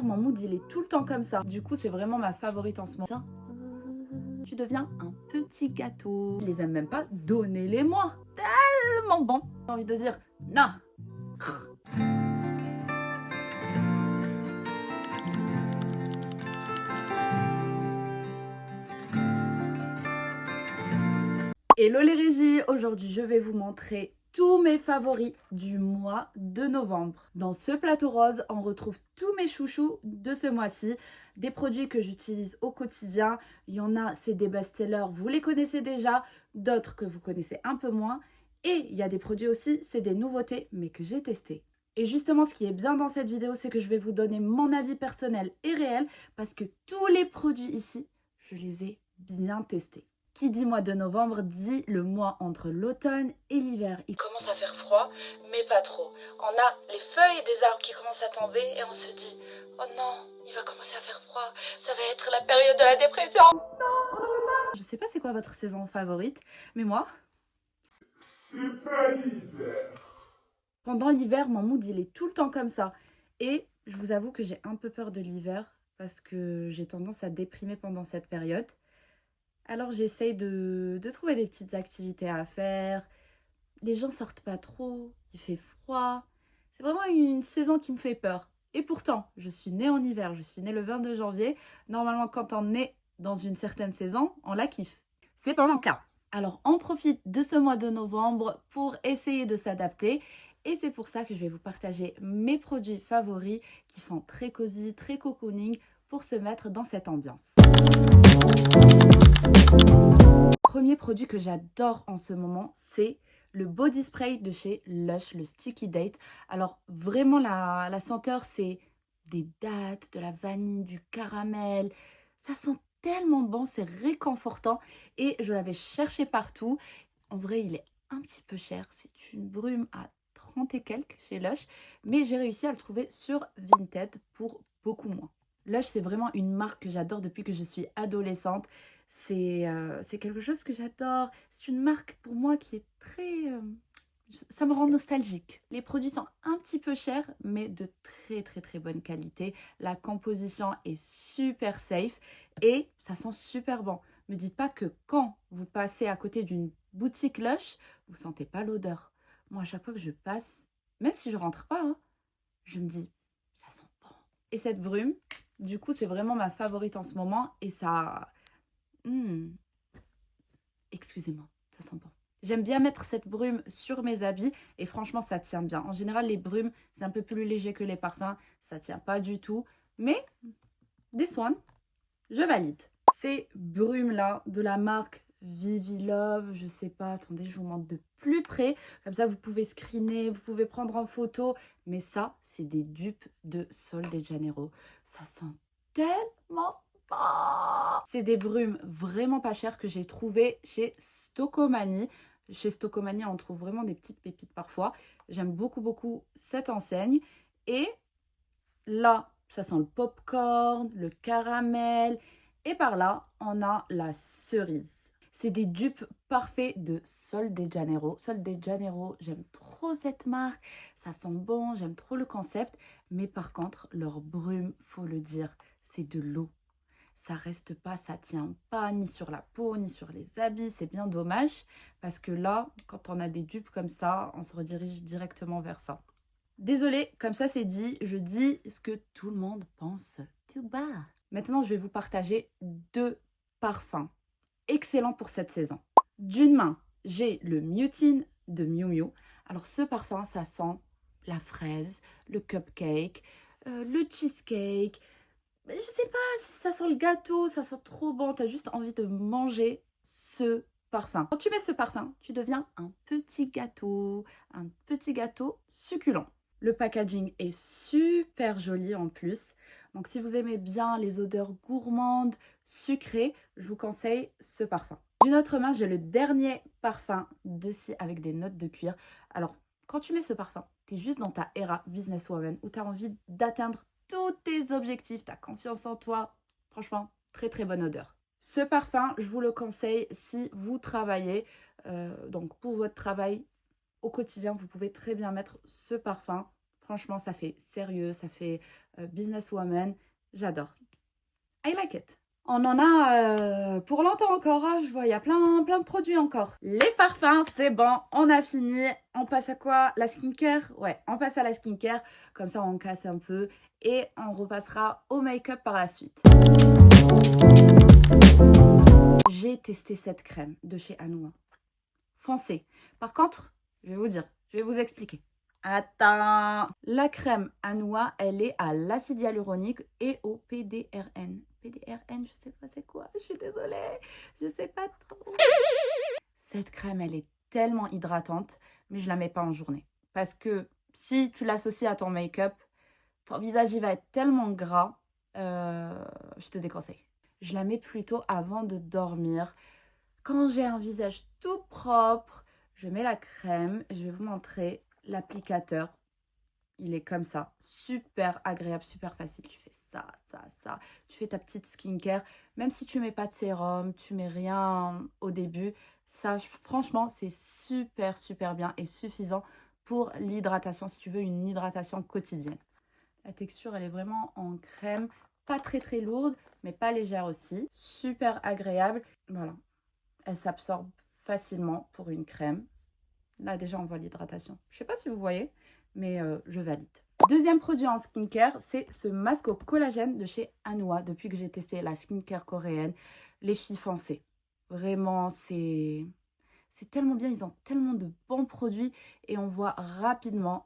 Mon mood, il est tout le temps comme ça. Du coup, c'est vraiment ma favorite en ce moment. Tu deviens un petit gâteau. Je les aime même pas, donnez-les-moi. Tellement bon. J'ai envie de dire, non. Hello les régies, aujourd'hui je vais vous montrer tous mes favoris du mois de novembre. Dans ce plateau rose, on retrouve tous mes chouchous de ce mois-ci, des produits que j'utilise au quotidien. Il y en a, c'est des best-sellers, vous les connaissez déjà, d'autres que vous connaissez un peu moins. Et il y a des produits aussi, c'est des nouveautés, mais que j'ai testés. Et justement, ce qui est bien dans cette vidéo, c'est que je vais vous donner mon avis personnel et réel, parce que tous les produits ici, je les ai bien testés. Qui dit mois de novembre dit le mois entre l'automne et l'hiver. Il commence à faire froid, mais pas trop. On a les feuilles des arbres qui commencent à tomber et on se dit « Oh non, il va commencer à faire froid, ça va être la période de la dépression !» Je sais pas c'est quoi votre saison favorite, mais moi... C'est pas l'hiver. Pendant l'hiver, mon mood, il est tout le temps comme ça. Et je vous avoue que j'ai un peu peur de l'hiver parce que j'ai tendance à déprimer pendant cette période. Alors j'essaye de trouver des petites activités à faire. Les gens sortent pas trop, il fait froid. C'est vraiment une saison qui me fait peur. Et pourtant, je suis née en hiver, je suis née le 22 janvier. Normalement, quand on est dans une certaine saison, on la kiffe. C'est pas mon cas. Alors on profite de ce mois de novembre pour essayer de s'adapter. Et c'est pour ça que je vais vous partager mes produits favoris qui font très cosy, très cocooning pour se mettre dans cette ambiance. Premier produit que j'adore en ce moment, c'est le body spray de chez Lush, le Sticky Date. Alors vraiment la senteur, c'est des dattes, de la vanille, du caramel. Ça sent tellement bon, c'est réconfortant et je l'avais cherché partout. En vrai, il est un petit peu cher. C'est une brume à 30 et quelques chez Lush, mais j'ai réussi à le trouver sur Vinted pour beaucoup moins. Lush, c'est vraiment une marque que j'adore depuis que je suis adolescente. C'est quelque chose que j'adore. C'est une marque pour moi qui est très... ça me rend nostalgique. Les produits sont un petit peu chers, mais de très bonne qualité. La composition est super safe et ça sent super bon. Ne me dites pas que quand vous passez à côté d'une boutique Lush, vous ne sentez pas l'odeur. Moi, à chaque fois que je passe, même si je rentre pas, hein, je me dis, ça sent bon. Et cette brume, du coup, c'est vraiment ma favorite en ce moment et ça... Excusez-moi, ça sent bon. J'aime bien mettre cette brume sur mes habits et franchement, ça tient bien. En général, les brumes, c'est un peu plus léger que les parfums. Ça tient pas du tout. Mais, des Swan, je valide. Ces brumes-là de la marque Vivi Love, je sais pas, attendez, je vous montre de plus près. Comme ça, vous pouvez screener, vous pouvez prendre en photo. Mais ça, c'est des dupes de Sol de Janeiro. Ça sent tellement bon. C'est des brumes vraiment pas chères que j'ai trouvées chez Stocomanie. Chez Stocomanie, on trouve vraiment des petites pépites parfois. J'aime beaucoup cette enseigne. Et là, ça sent le popcorn, le caramel. Et par là, on a la cerise. C'est des dupes parfaits de Sol de Janeiro. Sol de Janeiro, j'aime trop cette marque. Ça sent bon, j'aime trop le concept. Mais par contre, leur brume, faut le dire, c'est de l'eau. Ça reste pas, ça tient pas ni sur la peau, ni sur les habits. C'est bien dommage parce que là, quand on a des dupes comme ça, on se redirige directement vers ça. Désolée, comme ça c'est dit, je dis ce que tout le monde pense tout bas. Maintenant, je vais vous partager deux parfums excellents pour cette saison. D'une main, j'ai le Mutine de Miu Miu. Alors ce parfum, ça sent la fraise, le cupcake, le cheesecake. Je sais pas, ça sent le gâteau, ça sent trop bon. T'as juste envie de manger ce parfum. Quand tu mets ce parfum, tu deviens un petit gâteau succulent. Le packaging est super joli en plus. Donc si vous aimez bien les odeurs gourmandes, sucrées, je vous conseille ce parfum. D'une autre main, j'ai le dernier parfum de scie avec des notes de cuir. Alors, quand tu mets ce parfum, tu es juste dans ta era businesswoman où tu as envie d'atteindre tous tes objectifs, tu as confiance en toi. Franchement, très bonne odeur. Ce parfum, je vous le conseille si vous travaillez. Donc pour votre travail, au quotidien, vous pouvez très bien mettre ce parfum. Franchement, ça fait sérieux, ça fait businesswoman. J'adore. I like it. On en a pour longtemps encore, hein. Je vois, il y a plein de produits encore. Les parfums, c'est bon, on a fini. On passe à quoi? La skincare? Ouais, on passe à la skincare. Comme ça, on casse un peu. Et on repassera au make-up par la suite. J'ai testé cette crème de chez Anua. Foncez. Par contre, je vais vous dire, je vais vous expliquer. Attends. La crème Anua, elle est à l'acide hyaluronique et au PDRN. PDRN, je sais pas c'est quoi, je suis désolée, je sais pas trop. Cette crème, elle est tellement hydratante, mais je la mets pas en journée. Parce que si tu l'associes à ton make-up, ton visage, il va être tellement gras, je te déconseille. Je la mets plutôt avant de dormir. Quand j'ai un visage tout propre, je mets la crème. Je vais vous montrer l'applicateur. Il est comme ça, super agréable, super facile. Tu fais ça. Tu fais ta petite skincare. Même si tu mets pas de sérum, tu mets rien au début. Ça, franchement, c'est super bien et suffisant pour l'hydratation, si tu veux une hydratation quotidienne. La texture, elle est vraiment en crème. Pas très lourde, mais pas légère aussi. Super agréable. Voilà. Elle s'absorbe facilement pour une crème. Là, déjà, on voit l'hydratation. Je ne sais pas si vous voyez, mais je valide. Deuxième produit en skincare, c'est ce masque au collagène de chez Anua. Depuis que j'ai testé la skincare coréenne, les filles foncées. Vraiment, c'est tellement bien. Ils ont tellement de bons produits et on voit rapidement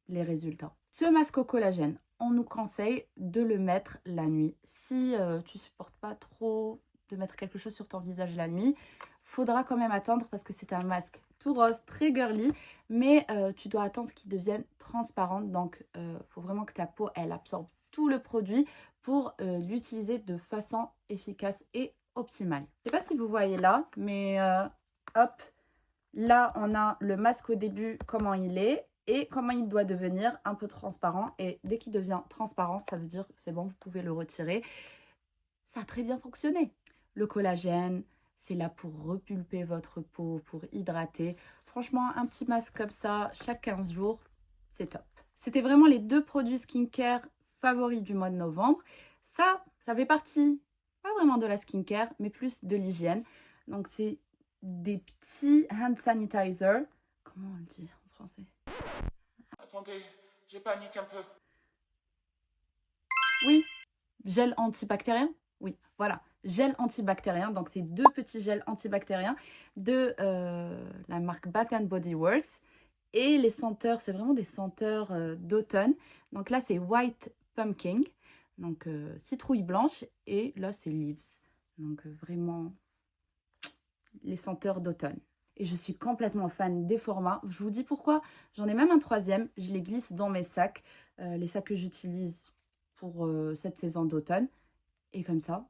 les résultats. Ce masque au collagène, on nous conseille de le mettre la nuit. Si tu ne supportes pas trop de mettre quelque chose sur ton visage la nuit, faudra quand même attendre parce que c'est un masque tout rose, très girly, mais tu dois attendre qu'il devienne transparent. Donc, faut vraiment que ta peau, elle absorbe tout le produit pour l'utiliser de façon efficace et optimale. Je ne sais pas si vous voyez là, mais hop, là, on a le masque au début, comment il est et comment il doit devenir un peu transparent. Et dès qu'il devient transparent, ça veut dire que c'est bon, vous pouvez le retirer. Ça a très bien fonctionné. Le collagène, c'est là pour repulper votre peau, pour hydrater. Franchement, un petit masque comme ça, chaque 15 jours, c'est top. C'était vraiment les deux produits skincare favoris du mois de novembre. Ça fait partie, pas vraiment de la skincare, mais plus de l'hygiène. Donc, c'est des petits hand sanitizer. Comment on le dit en français? Attendez, je panique un peu. Oui, gel antibactérien. Oui, voilà, gel antibactérien. Donc, c'est deux petits gels antibactériens de la marque Bath Body Works. Et les senteurs, c'est vraiment des senteurs d'automne. Donc là, c'est White Pumpkin, donc citrouille blanche. Et là, c'est Leaves. Donc vraiment, les senteurs d'automne. Et je suis complètement fan des formats. Je vous dis pourquoi. J'en ai même un troisième. Je les glisse dans mes sacs. Les sacs que j'utilise pour cette saison d'automne. Et comme ça,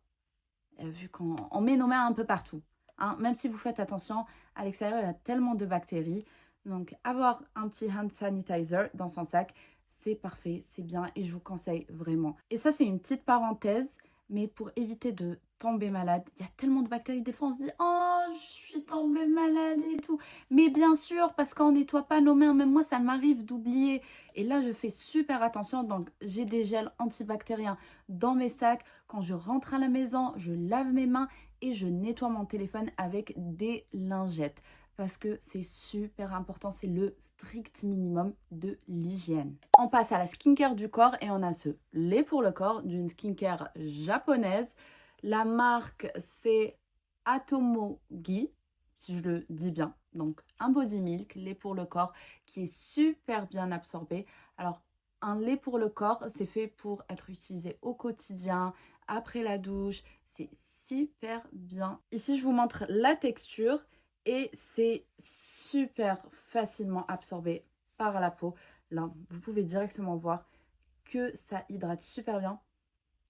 vu qu'on met nos mains un peu partout. Hein, même si vous faites attention, à l'extérieur, il y a tellement de bactéries. Donc, avoir un petit hand sanitizer dans son sac, c'est parfait, c'est bien et je vous conseille vraiment. Et ça, c'est une petite parenthèse, mais pour éviter de tomber malade, il y a tellement de bactéries. Des fois, on se dit « Oh, je suis tombée malade et tout ». Mais bien sûr, parce qu'on ne nettoie pas nos mains. Même moi, ça m'arrive d'oublier. Et là, je fais super attention. Donc, j'ai des gels antibactériens dans mes sacs. Quand je rentre à la maison, je lave mes mains et je nettoie mon téléphone avec des lingettes. Parce que c'est super important, c'est le strict minimum de l'hygiène. On passe à la skincare du corps et on a ce lait pour le corps d'une skincare japonaise. La marque, c'est Atomogi, si je le dis bien. Donc, un body milk, lait pour le corps, qui est super bien absorbé. Alors, un lait pour le corps, c'est fait pour être utilisé au quotidien, après la douche. C'est super bien. Ici, je vous montre la texture. Et c'est super facilement absorbé par la peau. Là, vous pouvez directement voir que ça hydrate super bien.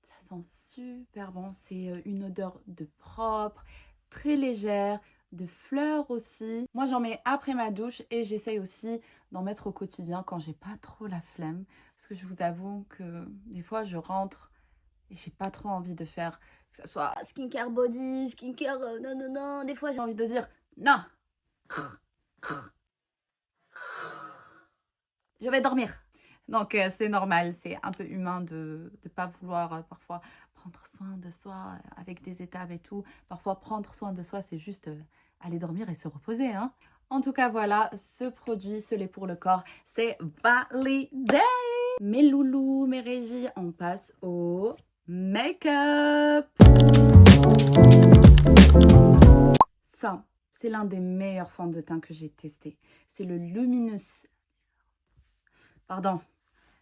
Ça sent super bon. C'est une odeur de propre, très légère, de fleurs aussi. Moi, j'en mets après ma douche et j'essaye aussi d'en mettre au quotidien quand j'ai pas trop la flemme. Parce que je vous avoue que des fois, je rentre et j'ai pas trop envie de faire que ce soit skincare body, skincare non. Des fois, j'ai envie de dire non. Je vais dormir. Donc, c'est normal, c'est un peu humain de ne pas vouloir parfois prendre soin de soi avec des étapes et tout. Parfois, prendre soin de soi, c'est juste aller dormir et se reposer, hein. En tout cas, voilà, ce produit, ce lait pour le corps, c'est validé. Mes loulous, mes régis, on passe au make-up. Ça, c'est l'un des meilleurs fonds de teint que j'ai testé. C'est le Luminous. Pardon.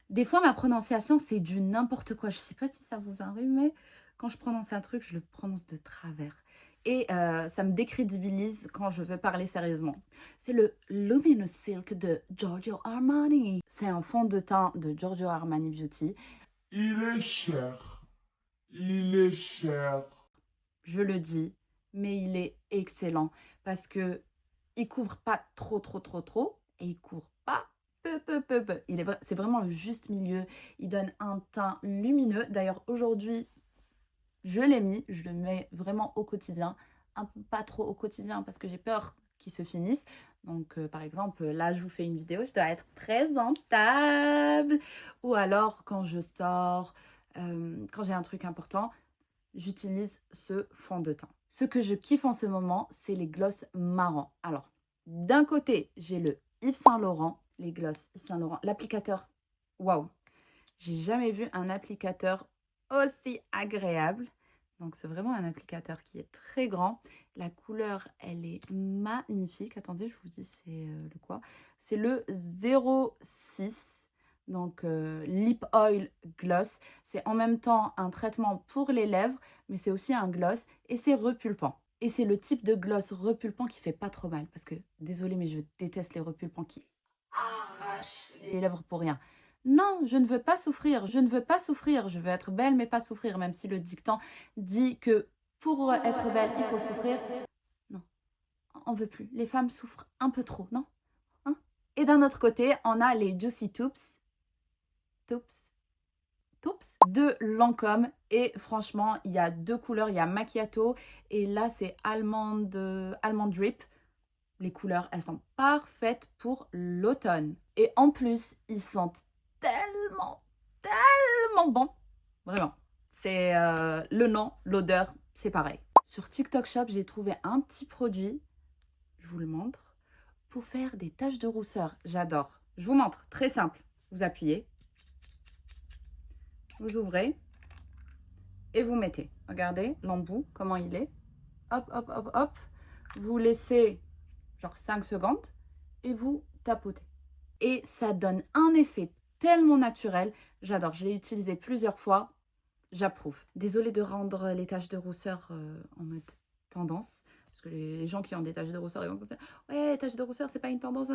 Des fois, ma prononciation, c'est du n'importe quoi. Je sais pas si ça vous arrive, mais quand je prononce un truc, je le prononce de travers. Et ça me décrédibilise quand je veux parler sérieusement. C'est le Luminous Silk de Giorgio Armani. C'est un fond de teint de Giorgio Armani Beauty. Il est cher. Il est cher. Je le dis, mais il est excellent parce que il couvre pas trop et il couvre pas peu. C'est vraiment le juste milieu. Il donne un teint lumineux. D'ailleurs, aujourd'hui, je l'ai mis. Je le mets vraiment au quotidien. Pas trop au quotidien parce que j'ai peur qu'il se finisse. Donc, par exemple, là, je vous fais une vidéo. Je dois être présentable. Ou alors, quand je sors, quand j'ai un truc important, j'utilise ce fond de teint. Ce que je kiffe en ce moment, c'est les glosses marrons. Alors, d'un côté, j'ai le Yves Saint Laurent, les glosses Yves Saint Laurent. L'applicateur, waouh! J'ai jamais vu un applicateur aussi agréable. Donc, c'est vraiment un applicateur qui est très grand. La couleur, elle est magnifique. Attendez, je vous dis, c'est le quoi? C'est le 06. Donc, Lip Oil Gloss. C'est en même temps un traitement pour les lèvres, mais c'est aussi un gloss et c'est repulpant. Et c'est le type de gloss repulpant qui fait pas trop mal. Parce que, désolée, mais je déteste les repulpants qui arrachent les lèvres pour rien. Non, je ne veux pas souffrir, je ne veux pas souffrir. Je veux être belle, mais pas souffrir. Même si le dicton dit que pour être belle, il faut souffrir. Non, on veut plus. Les femmes souffrent un peu trop, non? Hein? Et d'un autre côté, on a les Juicy Toops. De Lancôme. Et franchement, il y a deux couleurs. Il y a Macchiato et là, c'est Almond Drip. Les couleurs, elles sont parfaites pour l'automne. Et en plus, ils sentent tellement bons. Vraiment. C'est le nom, l'odeur, c'est pareil. Sur TikTok Shop, j'ai trouvé un petit produit. Je vous le montre. Pour faire des taches de rousseur. J'adore. Je vous montre. Très simple. Vous appuyez. Vous ouvrez. Et vous mettez. Regardez l'embout, comment il est. Hop. Vous laissez genre 5 secondes. Et vous tapotez. Et ça donne un effet tellement naturel. J'adore. Je l'ai utilisé plusieurs fois. J'approuve. Désolée de rendre les taches de rousseur en mode tendance. Parce que les gens qui ont des taches de rousseur, ils vont dire « Ouais, taches de rousseur, c'est pas une tendance. »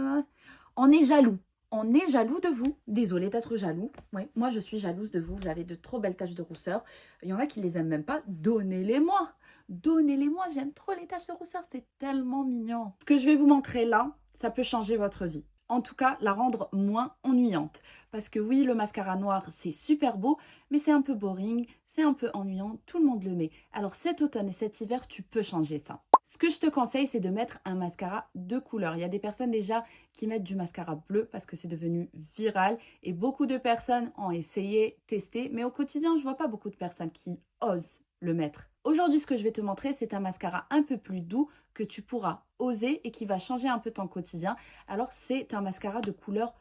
On est jaloux. On est jaloux de vous. Désolée d'être jaloux. Ouais, moi, je suis jalouse de vous. Vous avez de trop belles taches de rousseur. Il y en a qui les aiment même pas. Donnez-les-moi. Donnez-les-moi. J'aime trop les taches de rousseur. C'est tellement mignon. Ce que je vais vous montrer là, ça peut changer votre vie. En tout cas, la rendre moins ennuyante. Parce que oui, le mascara noir, c'est super beau, mais c'est un peu boring, c'est un peu ennuyant, tout le monde le met. Alors cet automne et cet hiver, tu peux changer ça. Ce que je te conseille, c'est de mettre un mascara de couleur. Il y a des personnes déjà qui mettent du mascara bleu parce que c'est devenu viral. Et beaucoup de personnes ont essayé, testé, mais au quotidien, je ne vois pas beaucoup de personnes qui osent le mettre. Aujourd'hui, ce que je vais te montrer, c'est un mascara un peu plus doux que tu pourras oser et qui va changer un peu ton quotidien. Alors, c'est un mascara de couleur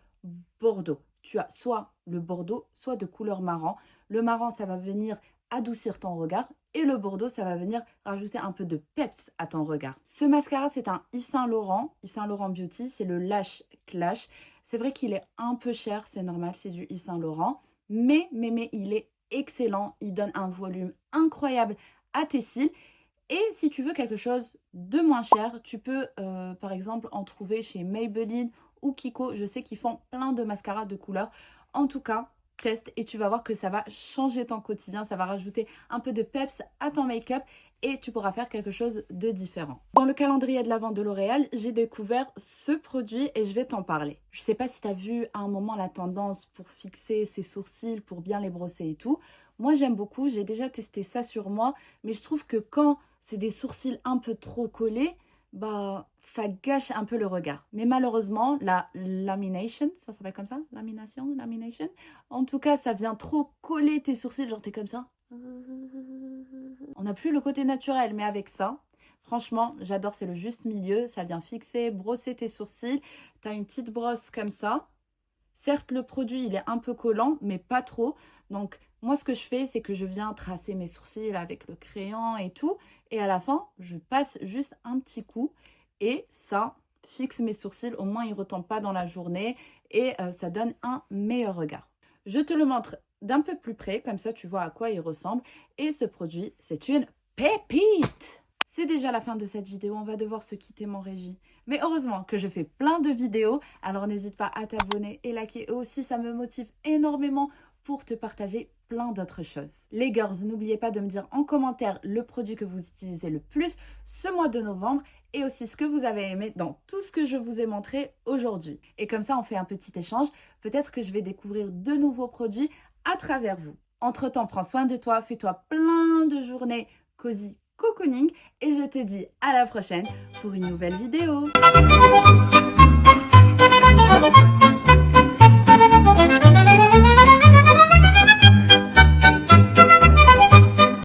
bordeaux. Tu as soit le bordeaux, soit de couleur marron. Le marron, ça va venir adoucir ton regard et le bordeaux, ça va venir rajouter un peu de peps à ton regard. Ce mascara, c'est un Yves Saint Laurent Beauty, c'est le Lash Clash. C'est vrai qu'il est un peu cher, c'est normal, c'est du Yves Saint Laurent, mais il est excellent, il donne un volume incroyable à tes cils. Et si tu veux quelque chose de moins cher, tu peux par exemple en trouver chez Maybelline ou Kiko. Je sais qu'ils font plein de mascaras de couleurs. En tout cas, teste et tu vas voir que ça va changer ton quotidien. Ça va rajouter un peu de peps à ton make-up et tu pourras faire quelque chose de différent. Dans le calendrier de l'Avent de L'Oréal, j'ai découvert ce produit et je vais t'en parler. Je ne sais pas si tu as vu à un moment la tendance pour fixer ses sourcils, pour bien les brosser et tout. Moi, j'aime beaucoup. J'ai déjà testé ça sur moi, mais je trouve que quand c'est des sourcils un peu trop collés, bah, ça gâche un peu le regard. Mais malheureusement, la lamination, ça s'appelle comme ça? Lamination? En tout cas, ça vient trop coller tes sourcils, genre t'es comme ça. On n'a plus le côté naturel, mais avec ça, franchement, j'adore, c'est le juste milieu. Ça vient fixer, brosser tes sourcils. T'as une petite brosse comme ça. Certes, le produit, il est un peu collant, mais pas trop. Donc, moi, ce que je fais, c'est que je viens tracer mes sourcils avec le crayon et tout. Et à la fin, je passe juste un petit coup. Et ça fixe mes sourcils. Au moins, ils ne retombent pas dans la journée. Et ça donne un meilleur regard. Je te le montre d'un peu plus près. Comme ça, tu vois à quoi il ressemble. Et ce produit, c'est une pépite! C'est déjà la fin de cette vidéo. On va devoir se quitter, mon Régie. Mais heureusement que je fais plein de vidéos, alors n'hésite pas à t'abonner et liker. Et aussi, ça me motive énormément pour te partager plein d'autres choses. Les girls, n'oubliez pas de me dire en commentaire le produit que vous utilisez le plus ce mois de novembre et aussi ce que vous avez aimé dans tout ce que je vous ai montré aujourd'hui. Et comme ça, on fait un petit échange. Peut-être que je vais découvrir de nouveaux produits à travers vous. Entre-temps, prends soin de toi, fais-toi plein de journées cosy cocooning et je te dis à la prochaine pour une nouvelle vidéo.